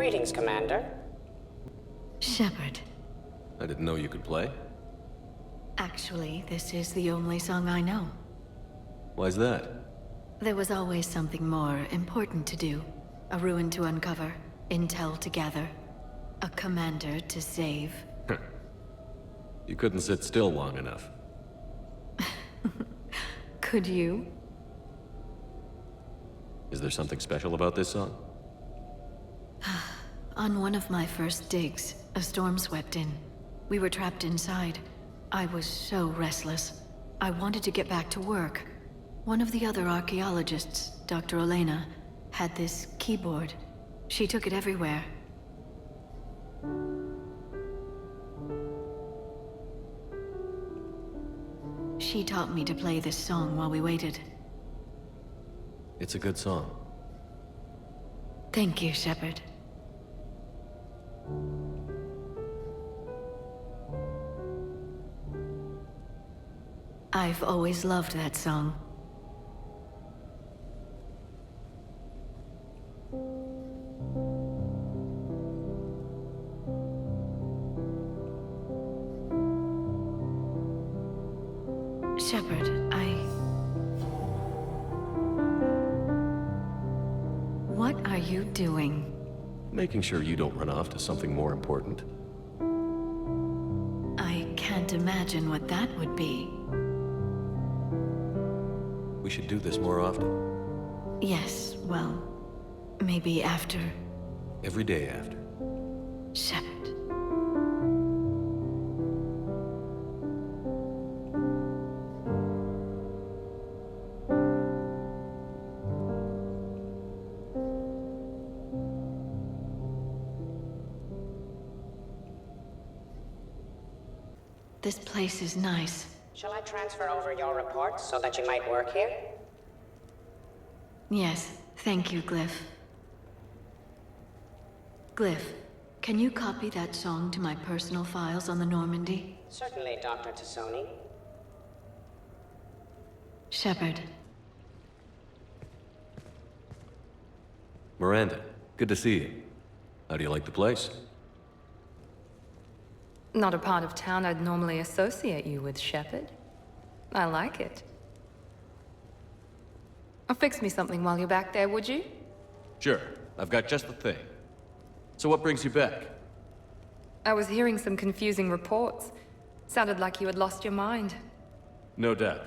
Greetings, Commander. Shepard. I didn't know you could play. Actually, this is the only song I know. Why's that? There was always something more important to do. A ruin to uncover, intel to gather, a commander to save. You couldn't sit still long enough. Could you? Is there something special about this song? On one of my first digs, a storm swept in. We were trapped inside. I was so restless. I wanted to get back to work. One of the other archaeologists, Dr. Elena, had this keyboard. She took it everywhere. She taught me to play this song while we waited. It's a good song. Thank you, Shepard. I've always loved that song. Shepard, What are you doing? Making sure you don't run off to something more important. I can't imagine what that would be. We should do this more often. Yes, well, maybe after. Every day after. Shepard. This place is nice. Shall I transfer over your reports so that you might work here? Yes, thank you, Glyph. Glyph, can you copy that song to my personal files on the Normandy? Certainly, Dr. Tassoni. Shepard. Miranda, good to see you. How do you like the place? Not a part of town I'd normally associate you with, Shepard. I like it. Fix me something while you're back there, would you? Sure, I've got just the thing. So what brings you back? I was hearing some confusing reports. Sounded like you had lost your mind. No doubt.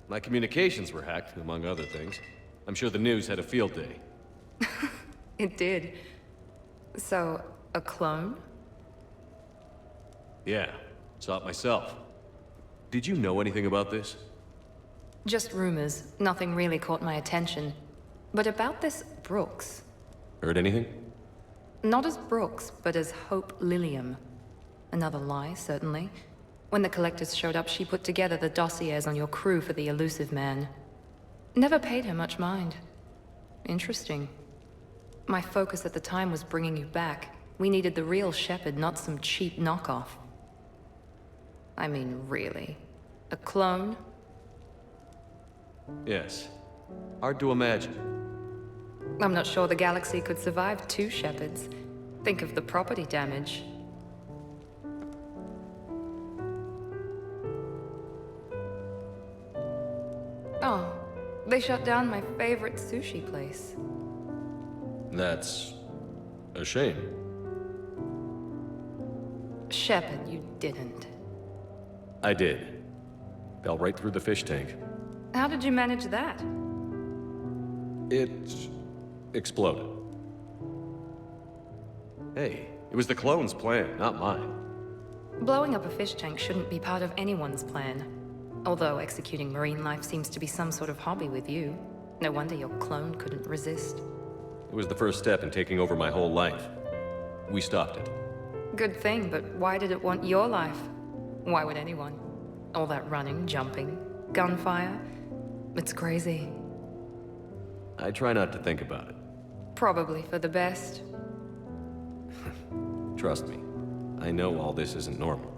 My communications were hacked, among other things. I'm sure the news had a field day. It did. So, a clone? Yeah, saw it myself. Did you know anything about this? Just rumors. Nothing really caught my attention. But about this Brooks. Heard anything? Not as Brooks, but as Hope Lilium. Another lie, certainly. When the Collectors showed up, she put together the dossiers on your crew for the elusive man. Never paid her much mind. Interesting. My focus at the time was bringing you back. We needed the real Shepard, not some cheap knockoff. I mean, really. A clone? Yes. Hard to imagine. I'm not sure the galaxy could survive two Shepards. Think of the property damage. Oh, they shut down my favorite sushi place. That's a shame. Shepard, you didn't. I did. Fell right through the fish tank. How did you manage that? It exploded. Hey, it was the clone's plan, not mine. Blowing up a fish tank shouldn't be part of anyone's plan. Although executing marine life seems to be some sort of hobby with you. No wonder your clone couldn't resist. It was the first step in taking over my whole life. We stopped it. Good thing, but why did it want your life? Why would anyone? All that running, jumping, gunfire. It's crazy. I try not to think about it. Probably for the best. Trust me, I know all this isn't normal.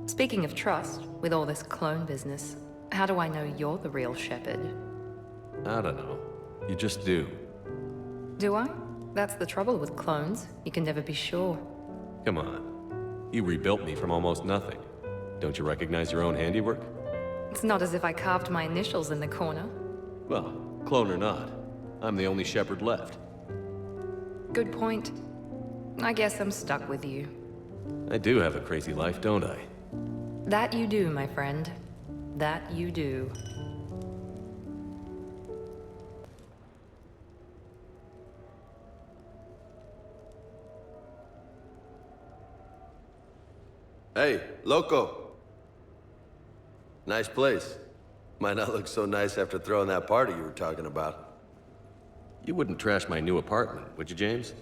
Speaking of trust, with all this clone business, how do I know you're the real Shepard? I don't know. You just do. Do I? That's the trouble with clones. You can never be sure. Come on. You rebuilt me from almost nothing. Don't you recognize your own handiwork? It's not as if I carved my initials in the corner. Well, clone or not, I'm the only shepherd left. Good point. I guess I'm stuck with you. I do have a crazy life, don't I? That you do, my friend. That you do. Hey, loco. Nice place. Might not look so nice after throwing that party you were talking about. You wouldn't trash my new apartment, would you, James?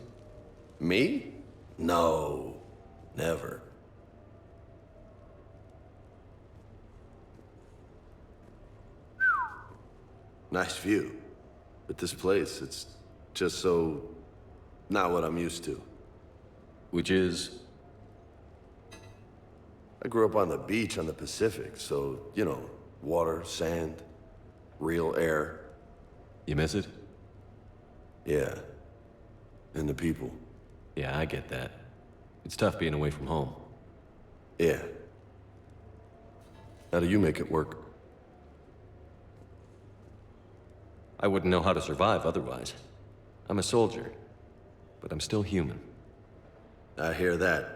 Me? No. Never. Nice view. But this place, it's just so... not what I'm used to. Which is... I grew up on the beach on the Pacific, so, you know, water, sand, real air. You miss it? Yeah. And the people. Yeah, I get that. It's tough being away from home. Yeah. How do you make it work? I wouldn't know how to survive otherwise. I'm a soldier, but I'm still human. I hear that.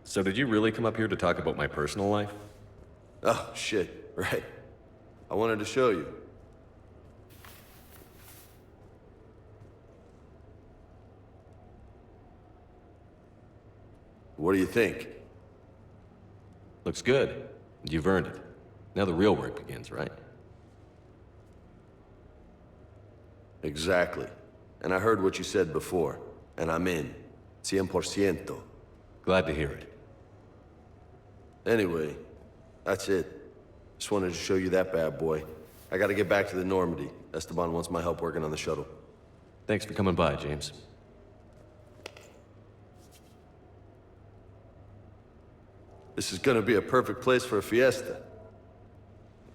So did you really come up here to talk about my personal life? Oh, shit, right. I wanted to show you. What do you think? Looks good. You've earned it. Now the real work begins, right? Exactly. And I heard what you said before, and I'm in. 100%. Glad to hear it. Anyway, that's it. Just wanted to show you that bad boy. I gotta get back to the Normandy. Esteban wants my help working on the shuttle. Thanks for coming by, James. This is gonna be a perfect place for a fiesta.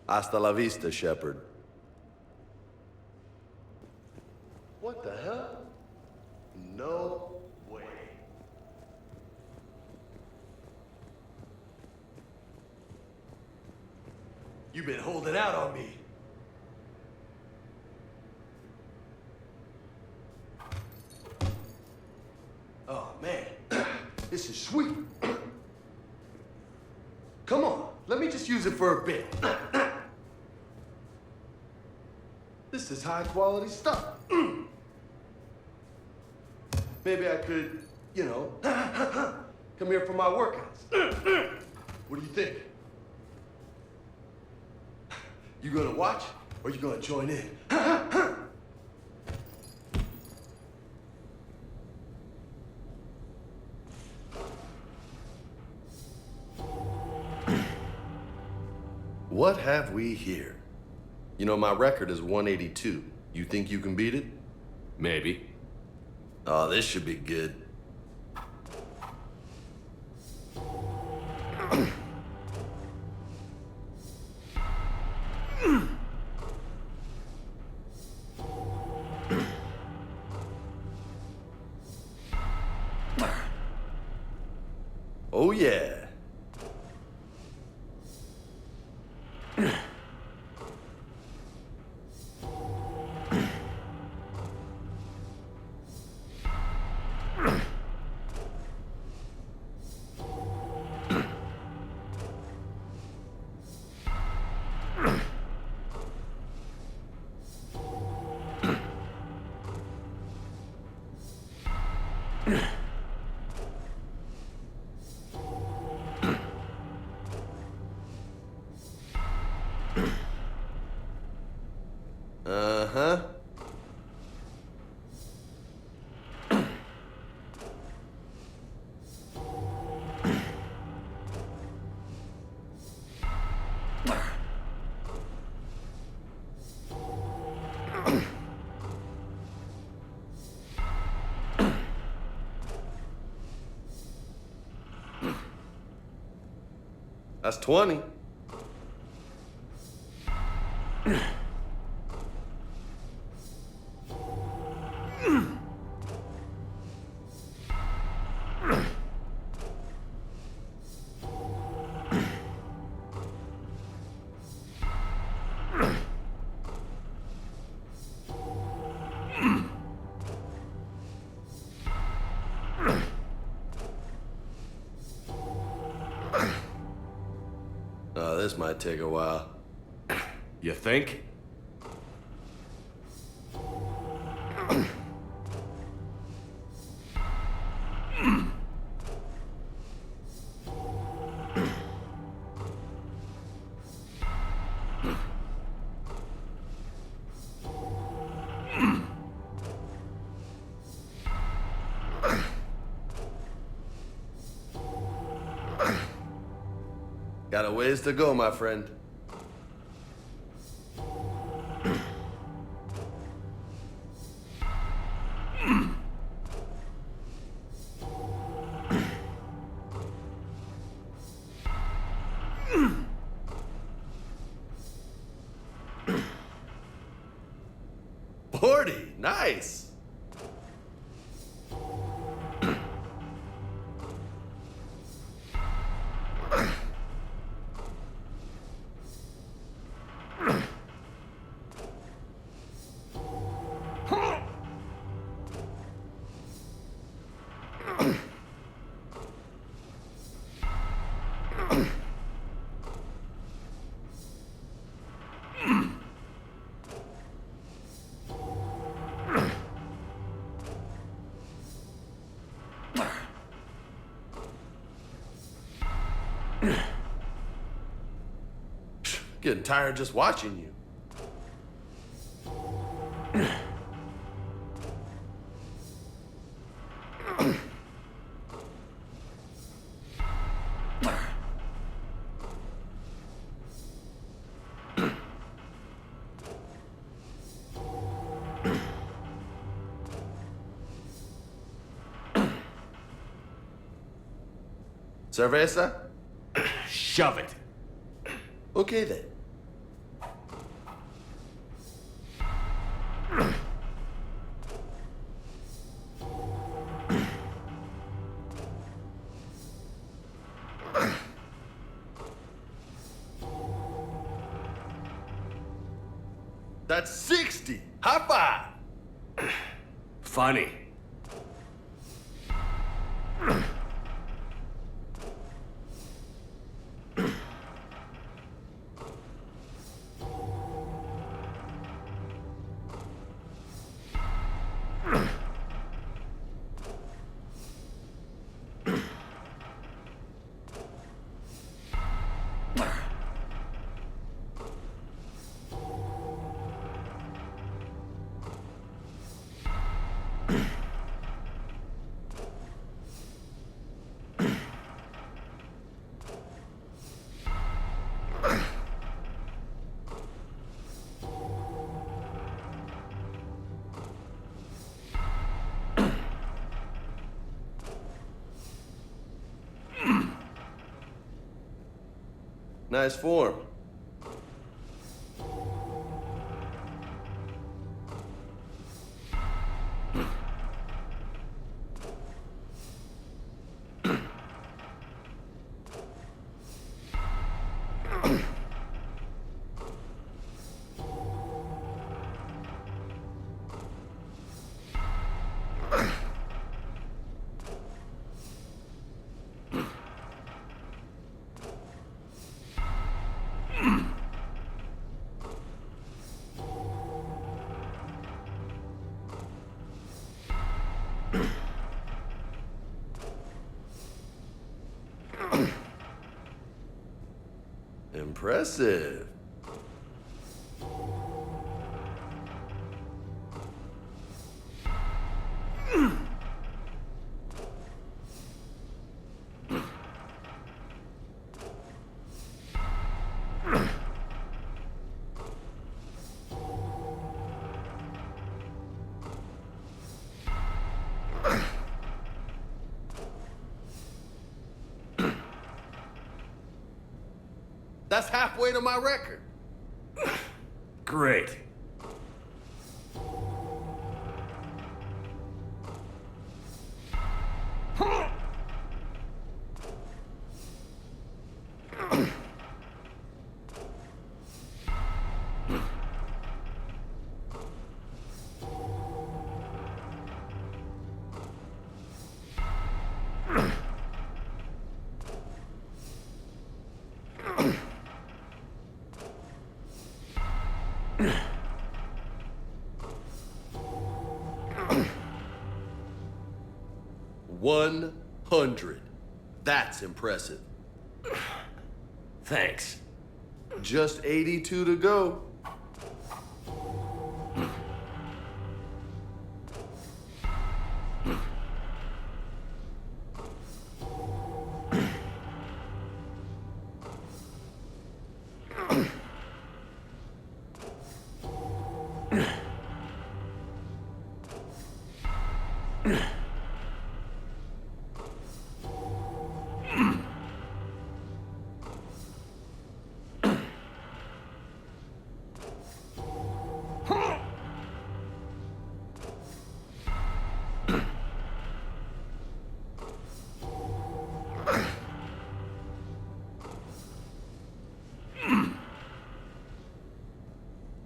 Hasta la vista, Shepard. What the hell? No way. You've been holding out on me. Oh, man. This is sweet. Come on, let me just use it for a bit. This is high quality stuff. Maybe I could, you know, come here for my workouts. What do you think? You gonna watch, or you gonna join in? What have we here? You know, my record is 182. You think you can beat it? Maybe. Oh, this should be good. Oh, yeah. Uh-huh. That's 20. Oh, this might take a while. You think? Got a ways to go, my friend. Nice! Getting tired just watching you. Cerveza? Shove it. Okay then. That's 60. High five. Funny. Nice form. Impressive. That's halfway to my record. Great. 100. That's impressive. Thanks. Just 82 to go.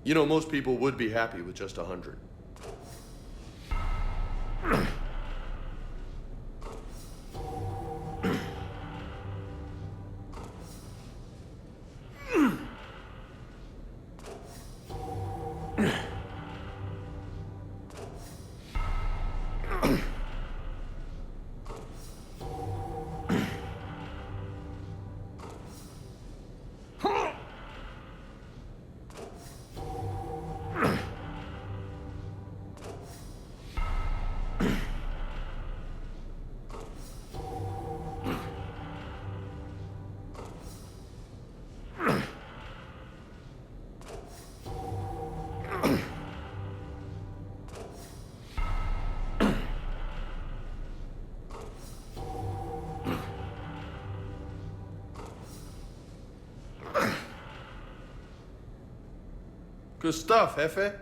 You know, most people would be happy with just 100. Good stuff, Jefe.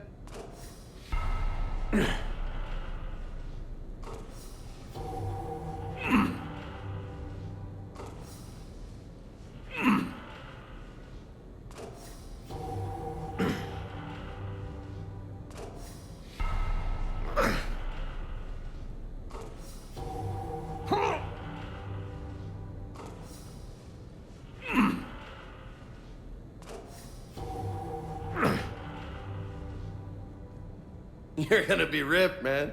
You're gonna be ripped, man.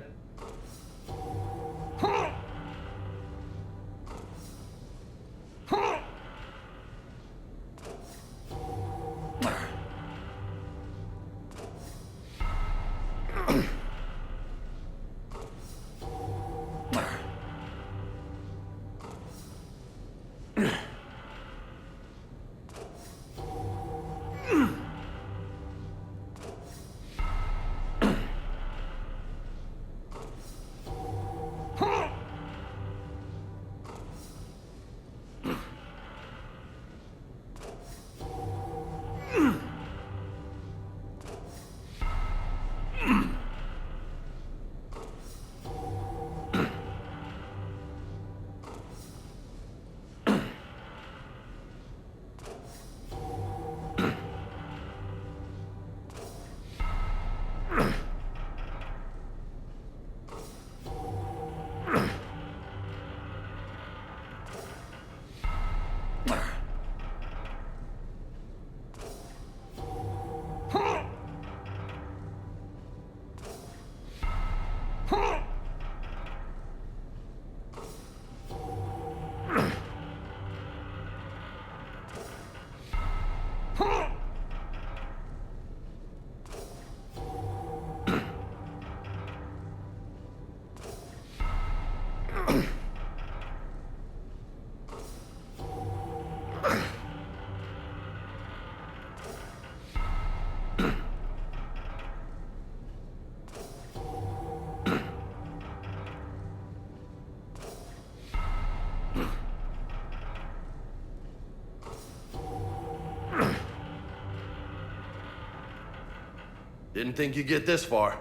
Didn't think you'd get this far.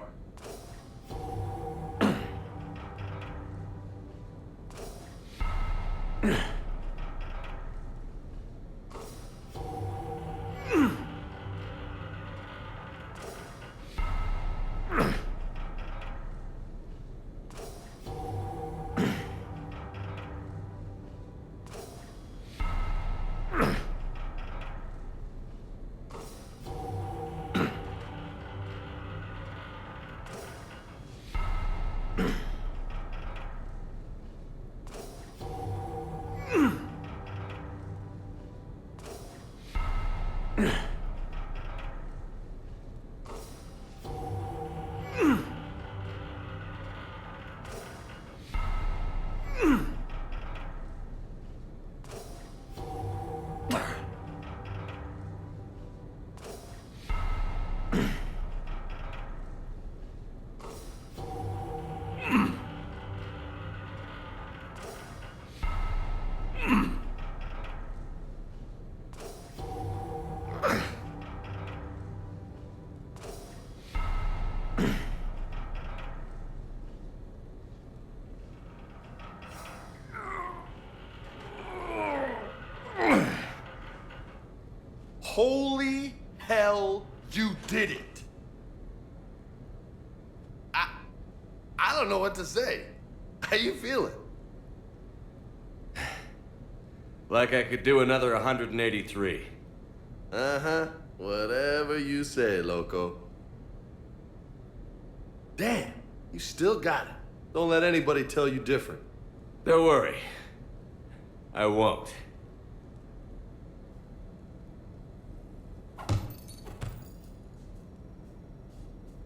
Holy hell, you did it! I don't know what to say. How you feeling? Like I could do another 183. Uh-huh. Whatever you say, loco. Damn, you still got it. Don't let anybody tell you different. Don't worry. I won't.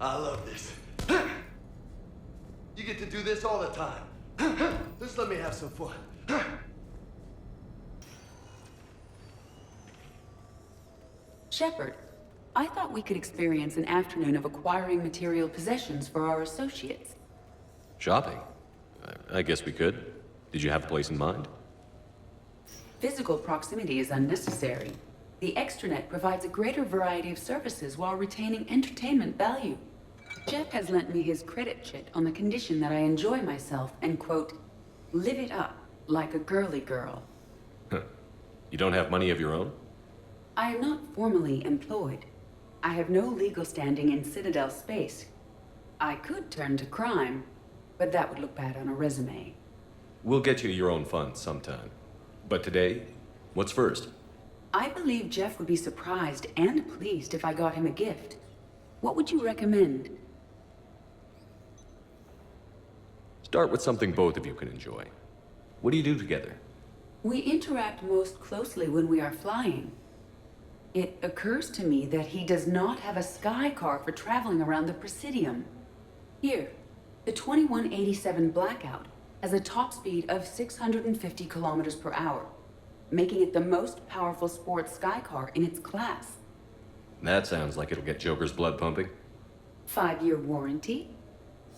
I love this. You get to do this all the time. Just let me have some fun. Shepard, I thought we could experience an afternoon of acquiring material possessions for our associates. Shopping? I guess we could. Did you have a place in mind? Physical proximity is unnecessary. The extranet provides a greater variety of services while retaining entertainment value. Jeff has lent me his credit chit on the condition that I enjoy myself and, quote, live it up like a girly girl. You don't have money of your own? I am not formally employed. I have no legal standing in Citadel space. I could turn to crime, but that would look bad on a resume. We'll get you your own funds sometime. But today, what's first? I believe Jeff would be surprised and pleased if I got him a gift. What would you recommend? Start with something both of you can enjoy. What do you do together? We interact most closely when we are flying. It occurs to me that he does not have a sky car for traveling around the Presidium. Here, the 2187 Blackout has a top speed of 650 kilometers per hour, making it the most powerful sports sky car in its class. That sounds like it'll get Joker's blood pumping. 5-year warranty?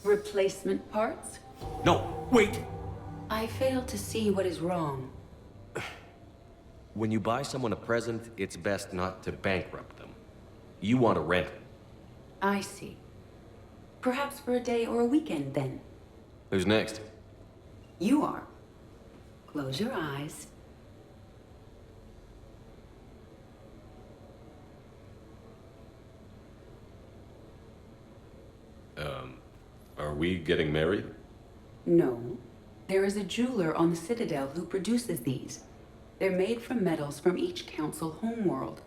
Replacement parts? No, wait! I fail to see what is wrong. When you buy someone a present, it's best not to bankrupt them. You want to rent it. I see. Perhaps for a day or a weekend, then. Who's next? You are. Close your eyes. Are we getting married? No. There is a jeweler on the Citadel who produces these. They're made from metals from each council homeworld.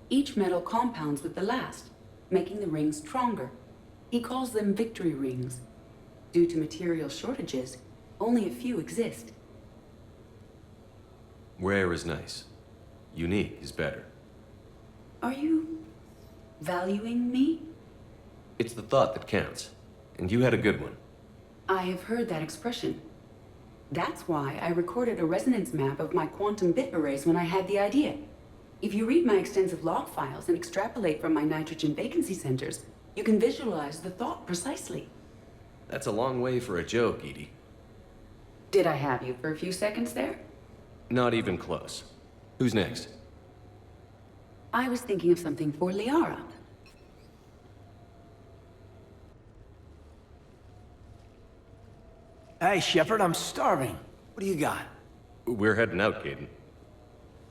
Each metal compounds with the last, making the rings stronger. He calls them victory rings. Due to material shortages, only a few exist. Rare is nice. Unique is better. Are you valuing me? It's the thought that counts. And you had a good one. I have heard that expression. That's why I recorded a resonance map of my quantum bit arrays when I had the idea. If you read my extensive log files and extrapolate from my nitrogen vacancy centers, you can visualize the thought precisely. That's a long way for a joke, Edie. Did I have you for a few seconds there? Not even close. Who's next? I was thinking of something for Liara. Hey, Shepard, I'm starving. What do you got? We're heading out, Kaidan.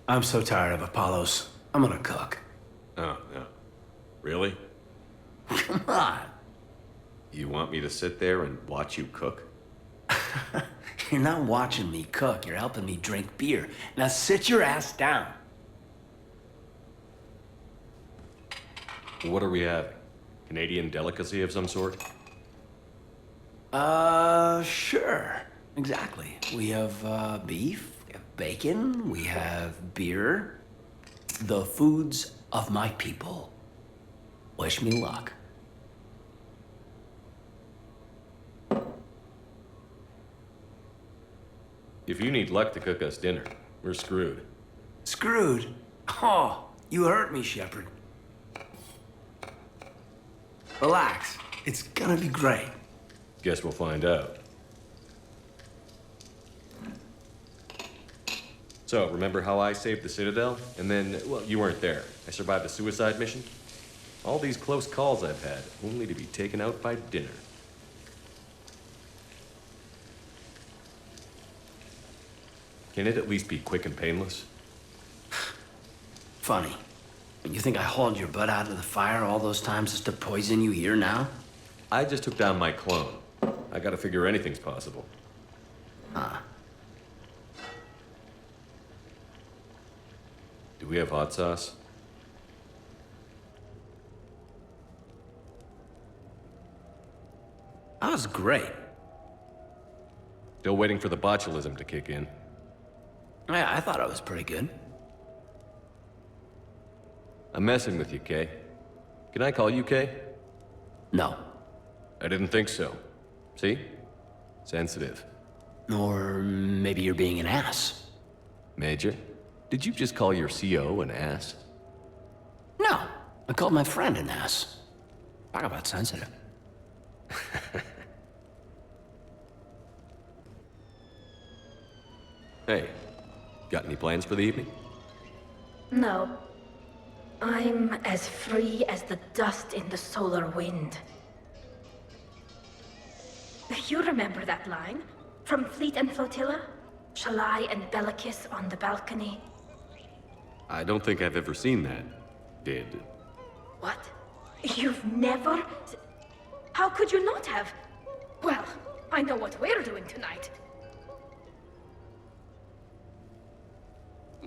I'm so tired of Apollos. I'm gonna cook. Oh, yeah. Really? Come on. You want me to sit there and watch you cook? You're not watching me cook. You're helping me drink beer. Now sit your ass down. What are we having? Canadian delicacy of some sort? Sure. Exactly. We have, beef, we have bacon, we have beer. The foods of my people. Wish me luck. If you need luck to cook us dinner, we're screwed. Screwed? Oh, you hurt me, Shepard. Relax. It's gonna be great. Guess we'll find out. So, remember how I saved the Citadel? And then, well, you weren't there. I survived a suicide mission? All these close calls I've had, only to be taken out by dinner. Can it at least be quick and painless? Funny. You think I hauled your butt out of the fire all those times just to poison you here now? I just took down my clone. I gotta figure anything's possible. Huh. Do we have hot sauce? That was great. Still waiting for the botulism to kick in. Yeah, I thought I was pretty good. I'm messing with you, Kay. Can I call you Kay? No. I didn't think so. See? Sensitive. Or maybe you're being an ass. Major, did you just call your CO an ass? No, I called my friend an ass. Talk about sensitive. Hey, got any plans for the evening? No. I'm as free as the dust in the solar wind. You remember that line? From Fleet and Flotilla? Shalai and Bellicus on the balcony? I don't think I've ever seen that. Did. What? You've never... How could you not have? Well, I know what we're doing tonight.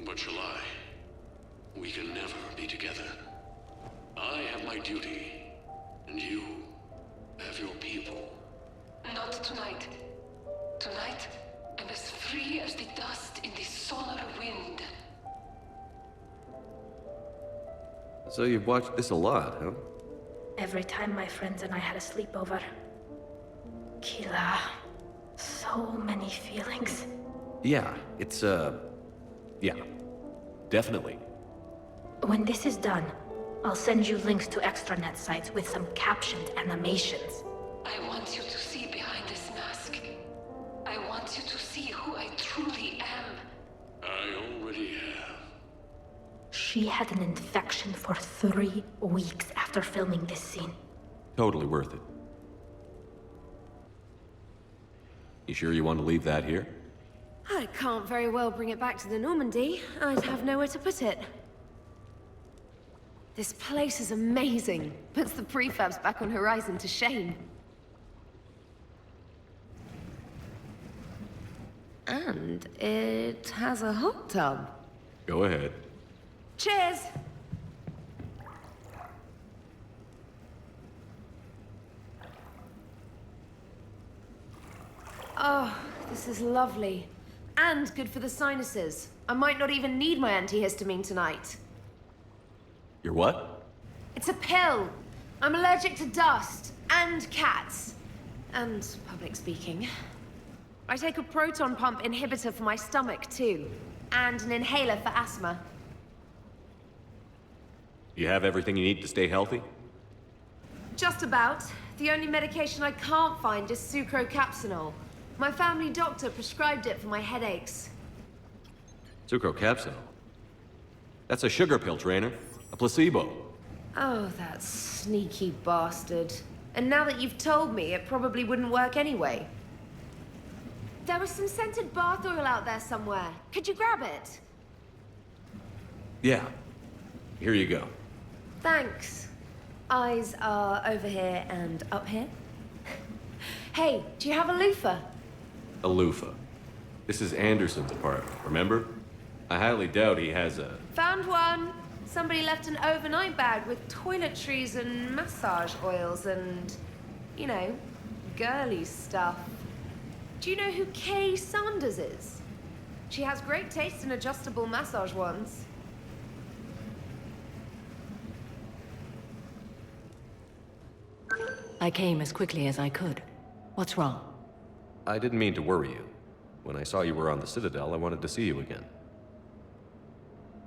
But Shalai, we can never be together. I have my duty, and you have your people. Not tonight. Tonight, I'm as free as the dust in the solar wind. So you've watched this a lot, huh? Every time my friends and I had a sleepover. Kila. So many feelings. Yeah, it's, yeah. Definitely. When this is done, I'll send you links to extranet sites with some captioned animations. I want you to see behind this mask. I want you to see who I truly am. I already have. She had an infection for 3 weeks after filming this scene. Totally worth it. You sure you want to leave that here? I can't very well bring it back to the Normandy. I'd have nowhere to put it. This place is amazing. Puts the prefabs back on Horizon to shame. And it has a hot tub. Go ahead. Cheers! Oh, this is lovely. And good for the sinuses. I might not even need my antihistamine tonight. Your what? It's a pill. I'm allergic to dust and cats. And public speaking. I take a proton pump inhibitor for my stomach, too. And an inhaler for asthma. You have everything you need to stay healthy? Just about. The only medication I can't find is sucrocapsinol. My family doctor prescribed it for my headaches. Sucrocapsinol? That's a sugar pill, Traynor. A placebo. Oh, that sneaky bastard. And now that you've told me, it probably wouldn't work anyway. There was some scented bath oil out there somewhere. Could you grab it? Yeah. Here you go. Thanks. Eyes are over here and up here. Hey, do you have a loofah? A loofah. This is Anderson's apartment, remember? I highly doubt he has a... Found one. Somebody left an overnight bag with toiletries and massage oils and, you know, girly stuff. Do you know who Kay Sanders is? She has great taste in adjustable massage ones. I came as quickly as I could. What's wrong? I didn't mean to worry you. When I saw you were on the Citadel, I wanted to see you again.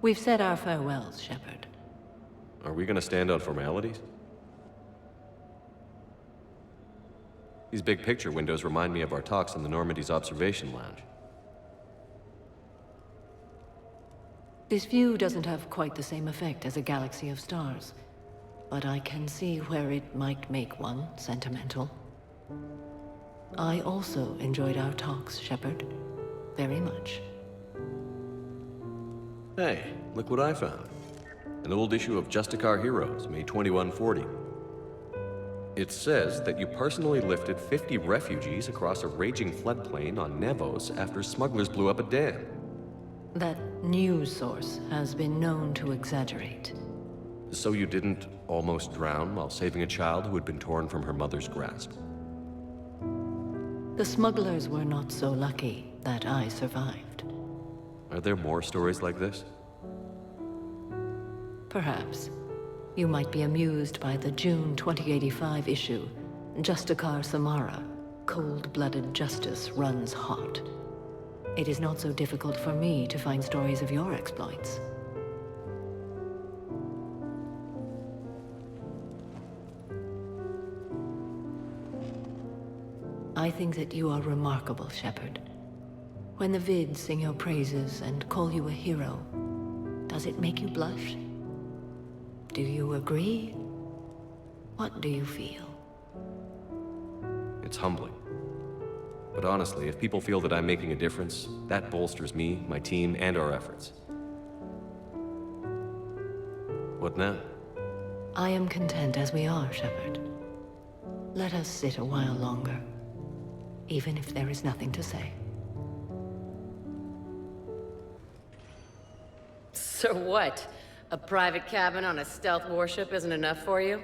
We've said our farewells, Shepard. Are we gonna stand on formalities? These big picture windows remind me of our talks in the Normandy's observation lounge. This view doesn't have quite the same effect as a galaxy of stars, but I can see where it might make one sentimental. I also enjoyed our talks, Shepard. Very much. Hey, look what I found. An old issue of Justicar Heroes, May 2140. It says that you personally lifted 50 refugees across a raging floodplain on Nevos after smugglers blew up a dam. That news source has been known to exaggerate. So you didn't almost drown while saving a child who had been torn from her mother's grasp? The smugglers were not so lucky that I survived. Are there more stories like this? Perhaps. You might be amused by the June 2085 issue, Justicar Samara, Cold-Blooded Justice Runs Hot. It is not so difficult for me to find stories of your exploits. I think that you are remarkable, Shepard. When the vids sing your praises and call you a hero, does it make you blush? Do you agree? What do you feel? It's humbling. But honestly, if people feel that I'm making a difference, that bolsters me, my team, and our efforts. What now? I am content as we are, Shepard. Let us sit a while longer, even if there is nothing to say. So what? A private cabin on a stealth warship isn't enough for you?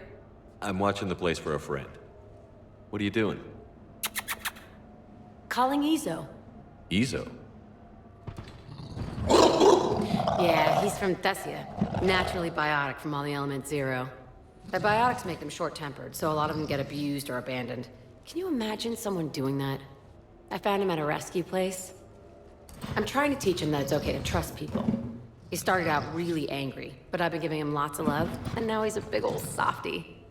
I'm watching the place for a friend. What are you doing? Calling Izo. Izo? Yeah, he's from Thessia. Naturally biotic from all the Element Zero. Their biotics make them short-tempered, so a lot of them get abused or abandoned. Can you imagine someone doing that? I found him at a rescue place. I'm trying to teach him that it's okay to trust people. He started out really angry, but I've been giving him lots of love, and now he's a big old softie.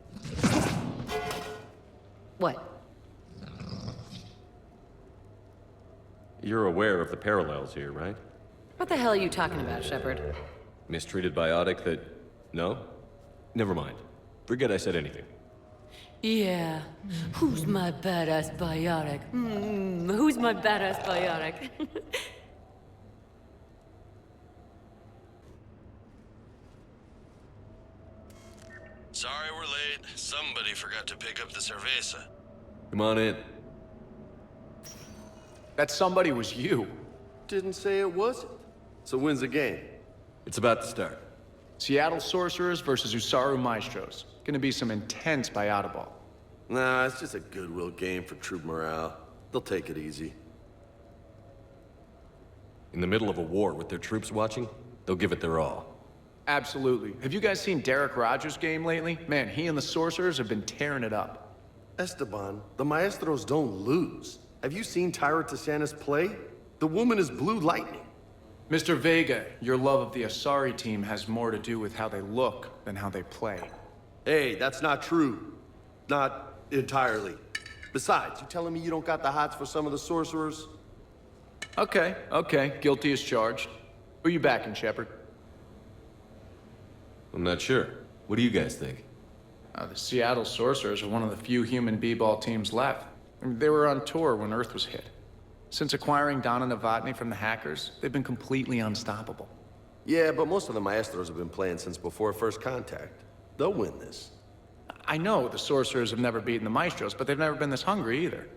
What? You're aware of the parallels here, right? What the hell are you talking about, Shepard? Mistreated biotic that... No? Never mind. Forget I said anything. Yeah. Who's my badass biotic? Who's my badass biotic? Sorry we're late. Somebody forgot to pick up the cerveza. Come on in. That somebody was you. Didn't say it wasn't. So when's the game? It's about to start. Seattle Sorcerers versus Usaru Maestros. Gonna be some intense biotiball. Nah, it's just a goodwill game for troop morale. They'll take it easy. In the middle of a war with their troops watching, they'll give it their all. Absolutely. Have you guys seen Derek Rogers' game lately? Man, he and the Sorcerers have been tearing it up. Esteban, the Maestros don't lose. Have you seen Tyra Tassanis play? The woman is blue lightning. Mr. Vega, your love of the Asari team has more to do with how they look than how they play. Hey, that's not true. Not entirely. Besides, you telling me you don't got the hots for some of the Sorcerers? Okay. Guilty as charged. Who you backing, Shepard? I'm not sure. What do you guys think? The Seattle Sorcerers are one of the few human b-ball teams left. I mean, they were on tour when Earth was hit. Since acquiring Donna Novotny from the hackers, they've been completely unstoppable. Yeah, but most of the Maestros have been playing since before first contact. They'll win this. I know the Sorcerers have never beaten the Maestros, but they've never been this hungry either.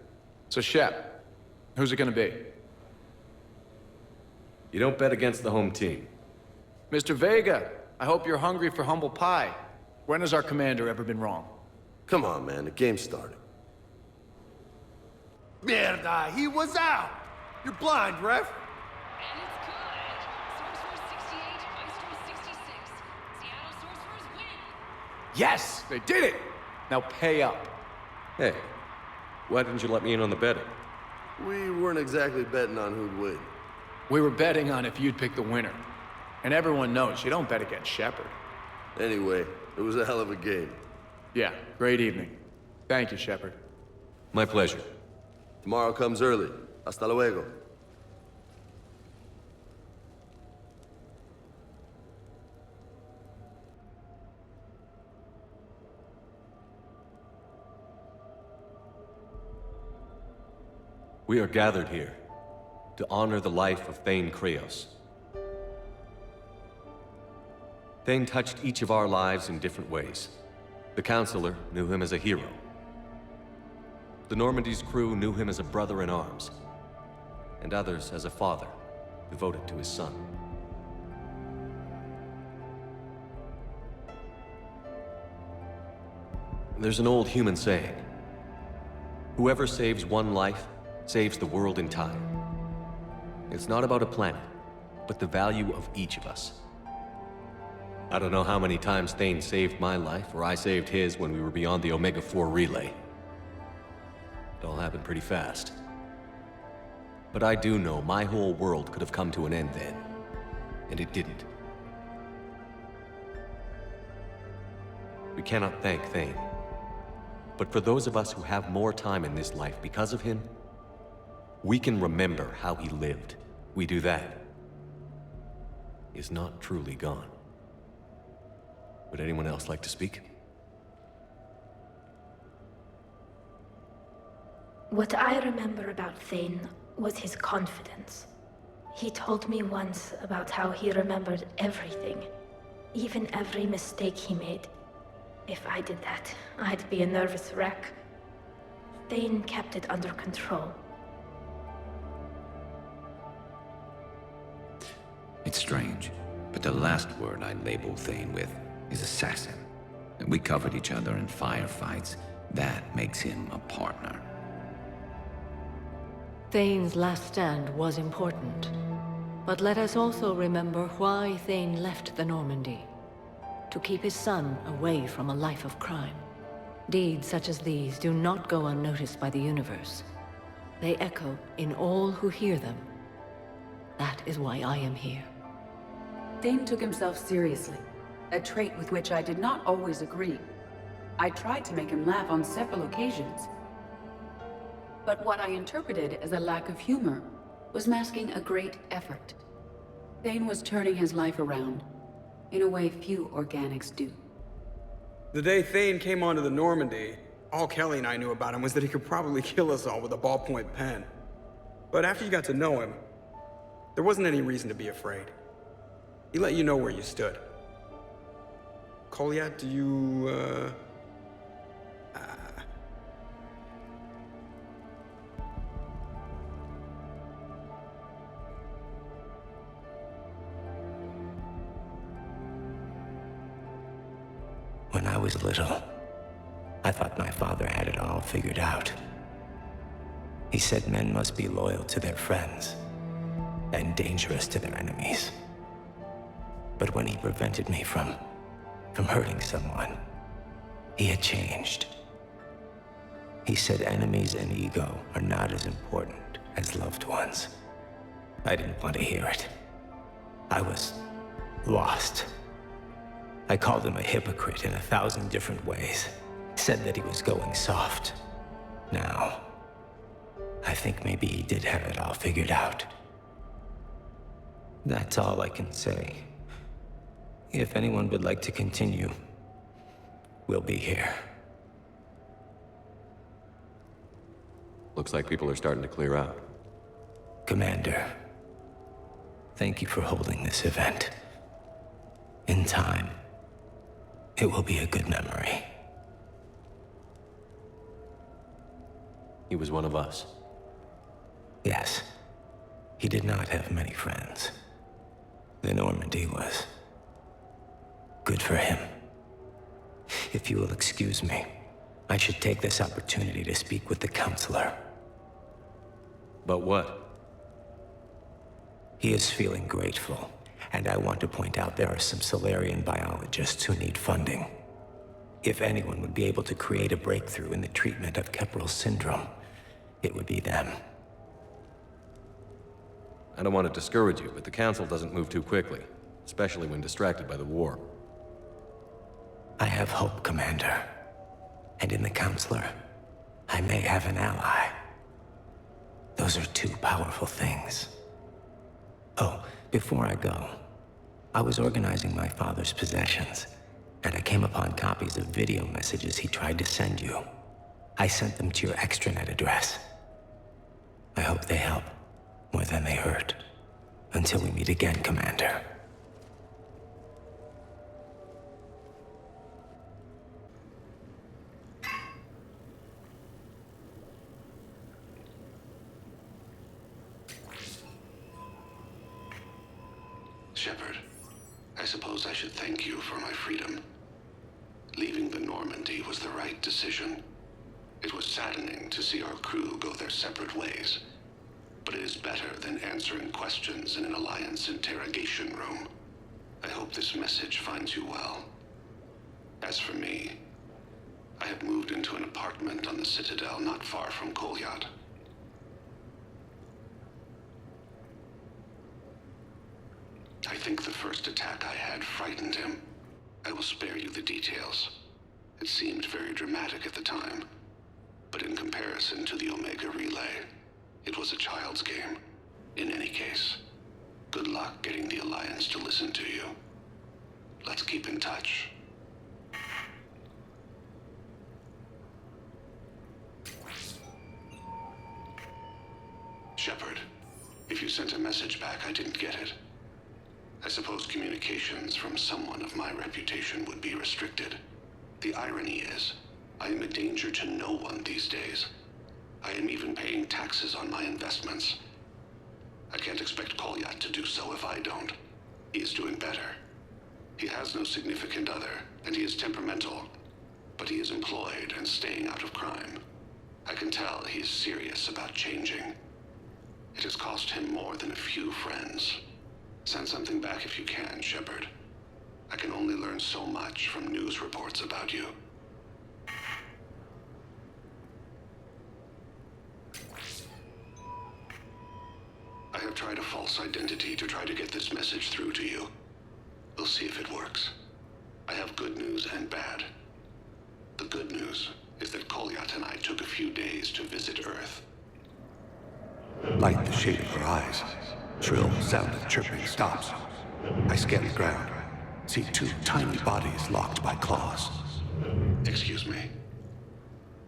So Shep, who's it gonna be? You don't bet against the home team. Mr. Vega, I hope you're hungry for humble pie. When has our commander ever been wrong? Come on, man, the game's starting. Miranda, he was out! You're blind, ref! And it's good. Sorcerers 68, Maestros 66. Seattle Sorcerers win. Yes, they did it! Now pay up. Hey, why didn't you let me in on the betting? We weren't exactly betting on who'd win. We were betting on if you'd pick the winner. And everyone knows you don't bet against Shepard. Anyway, it was a hell of a game. Yeah, great evening. Thank you, Shepard. My pleasure. Tomorrow comes early. Hasta luego. We are gathered here to honor the life of Thane Krios. Thane touched each of our lives in different ways. The Counselor knew him as a hero. The Normandy's crew knew him as a brother in arms, and others as a father devoted to his son. There's an old human saying, whoever saves one life saves the world entire. It's not about a planet, but the value of each of us. I don't know how many times Thane saved my life, or I saved his when we were beyond the Omega-4 relay. It all happened pretty fast. But I do know my whole world could have come to an end then, and it didn't. We cannot thank Thane. But for those of us who have more time in this life because of him, we can remember how he lived. We do that. He is not truly gone. Would anyone else like to speak? What I remember about Thane was his confidence. He told me once about how he remembered everything, even every mistake he made. If I did that, I'd be a nervous wreck. Thane kept it under control. It's strange, but the last word I'd label Thane with is assassin. We covered each other in firefights. That makes him a partner. Thane's last stand was important. But let us also remember why Thane left the Normandy. To keep his son away from a life of crime. Deeds such as these do not go unnoticed by the universe. They echo in all who hear them. That is why I am here. Thane took himself seriously, a trait with which I did not always agree. I tried to make him laugh on several occasions. But what I interpreted as a lack of humor was masking a great effort. Thane was turning his life around, in a way few organics do. The day Thane came onto the Normandy, all Kelly and I knew about him was that he could probably kill us all with a ballpoint pen. But after you got to know him, there wasn't any reason to be afraid. He let you know where you stood. Kolyat, do you, When I was little, I thought my father had it all figured out. He said men must be loyal to their friends and dangerous to their enemies. But when he prevented me from hurting someone, he had changed. He said enemies and ego are not as important as loved ones. I didn't want to hear it. I was lost. I called him a hypocrite in 1,000 different ways. Said that he was going soft. Now, I think maybe he did have it all figured out. That's all I can say. If anyone would like to continue, we'll be here. Looks like people are starting to clear out. Commander, thank you for holding this event. In time, it will be a good memory. He was one of us. Yes. He did not have many friends. The Normandy was good for him. If you will excuse me, I should take this opportunity to speak with the Counselor. About what? He is feeling grateful, and I want to point out there are some Solarian biologists who need funding. If anyone would be able to create a breakthrough in the treatment of Keppel's syndrome, it would be them. I don't want to discourage you, but the Council doesn't move too quickly, especially when distracted by the war. I have hope, Commander. And in the Counselor, I may have an ally. Those are two powerful things. Oh, before I go, I was organizing my father's possessions, and I came upon copies of video messages he tried to send you. I sent them to your extranet address. I hope they help, more than they hurt. Until we meet again, Commander. Shepard, I suppose I should thank you for my freedom. Leaving the Normandy was the right decision. It was saddening to see our crew go their separate ways, but it is better than answering questions in an Alliance interrogation room. I hope this message finds you well. As for me, I have moved into an apartment on the Citadel not far from Kolyat. I think the first attack I had frightened him. I will spare you the details. It seemed very dramatic at the time, but in comparison to the Omega Relay, it was a child's game. In any case, good luck getting the Alliance to listen to you. Let's keep in touch. Shepard, if you sent a message back, I didn't get it. I suppose communications from someone of my reputation would be restricted. The irony is, I am a danger to no one these days. I am even paying taxes on my investments. I can't expect Kolyat to do so if I don't. He is doing better. He has no significant other, and he is temperamental, but he is employed and staying out of crime. I can tell he is serious about changing. It has cost him more than a few friends. Send something back if you can, Shepard. I can only learn so much from news reports about you. I have tried a false identity to try to get this message through to you. We'll see if it works. I have good news and bad. The good news is that Kolyat and I took a few days to visit Earth. Light the shade of her eyes. Shrill sound of chirping stops. I scan the ground. See two tiny bodies locked by claws. Excuse me.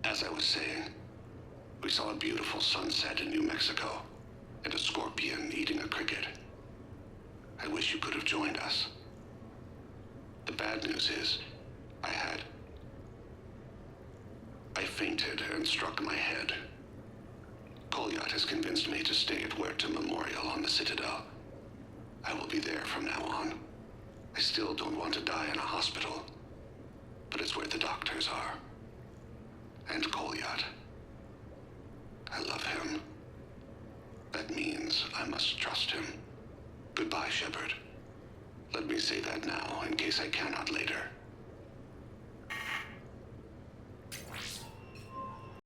As I was saying, we saw a beautiful sunset in New Mexico, and a scorpion eating a cricket. I wish you could have joined us. The bad news is, I fainted and struck my head. Kolyat has convinced me to stay at Huerta Memorial on the Citadel. I will be there from now on. I still don't want to die in a hospital, but it's where the doctors are. And Kolyat. I love him. That means I must trust him. Goodbye, Shepard. Let me say that now, in case I cannot later.